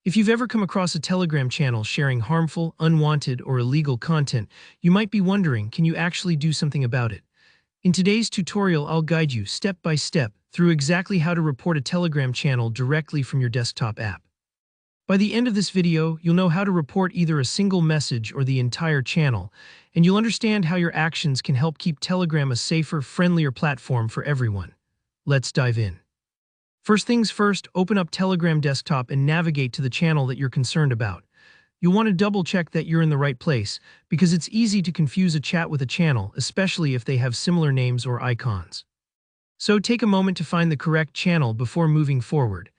If you've ever come across a Telegram channel sharing harmful, unwanted, or illegal content, you might be wondering, can you actually do something about it? In today's tutorial, I'll guide you step by step through exactly how to report a Telegram channel directly from your desktop app. By the end of this video, you'll know how to report either a single message or the entire channel, and you'll understand how your actions can help keep Telegram a safer, friendlier platform for everyone. Let's dive in. First things first, open up Telegram desktop and navigate to the channel that you're concerned about. You'll want to double-check that you're in the right place, because it's easy to confuse a chat with a channel, especially if they have similar names or icons. So take a moment to find the correct channel before moving forward.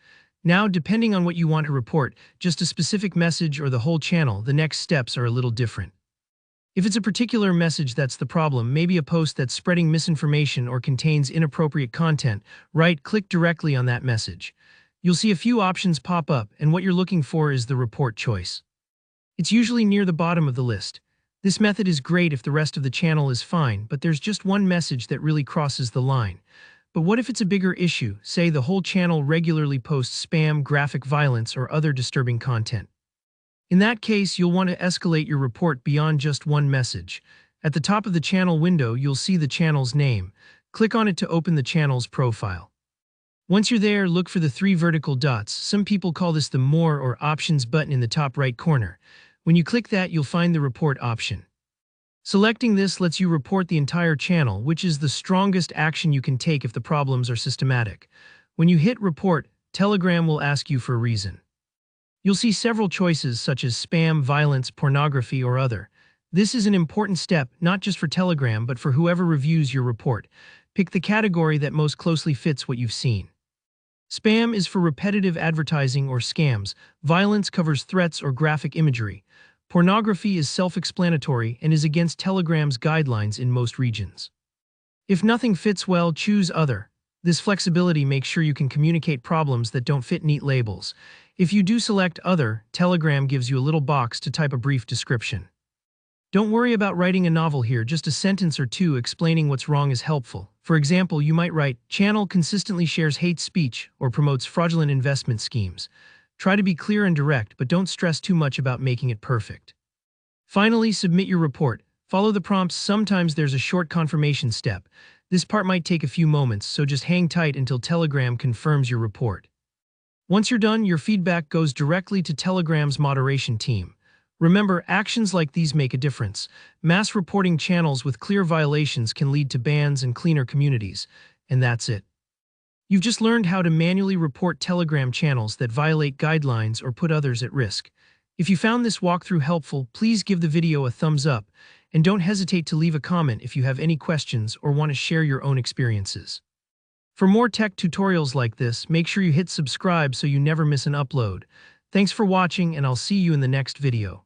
Now, depending on what you want to report, just a specific message or the whole channel, the next steps are a little different. If it's a particular message that's the problem, maybe a post that's spreading misinformation or contains inappropriate content, right-click directly on that message. You'll see a few options pop up, and what you're looking for is the report choice. It's usually near the bottom of the list. This method is great if the rest of the channel is fine, but there's just one message that really crosses the line. But what if it's a bigger issue, say the whole channel regularly posts spam, graphic violence, or other disturbing content? In that case, you'll want to escalate your report beyond just one message. At the top of the channel window, you'll see the channel's name. Click on it to open the channel's profile. Once you're there, look for the three vertical dots. Some people call this the More or Options button in the top right corner. When you click that, you'll find the Report option. Selecting this lets you report the entire channel, which is the strongest action you can take if the problems are systematic. When you hit Report, Telegram will ask you for a reason. You'll see several choices such as spam, violence, pornography, or other. This is an important step, not just for Telegram, but for whoever reviews your report. Pick the category that most closely fits what you've seen. Spam is for repetitive advertising or scams. Violence covers threats or graphic imagery. Pornography is self-explanatory and is against Telegram's guidelines in most regions. If nothing fits well, choose Other. This flexibility makes sure you can communicate problems that don't fit neat labels. If you do select Other, Telegram gives you a little box to type a brief description. Don't worry about writing a novel here, just a sentence or two explaining what's wrong is helpful. For example, you might write, "Channel consistently shares hate speech or promotes fraudulent investment schemes." Try to be clear and direct, but don't stress too much about making it perfect. Finally, submit your report. Follow the prompts. Sometimes there's a short confirmation step. This part might take a few moments, so just hang tight until Telegram confirms your report. Once you're done, your feedback goes directly to Telegram's moderation team. Remember, actions like these make a difference. Mass reporting channels with clear violations can lead to bans and cleaner communities. And that's it. You've just learned how to manually report Telegram channels that violate guidelines or put others at risk. If you found this walkthrough helpful, please give the video a thumbs up, and don't hesitate to leave a comment if you have any questions or want to share your own experiences. For more tech tutorials like this, make sure you hit subscribe so you never miss an upload. Thanks for watching, and I'll see you in the next video.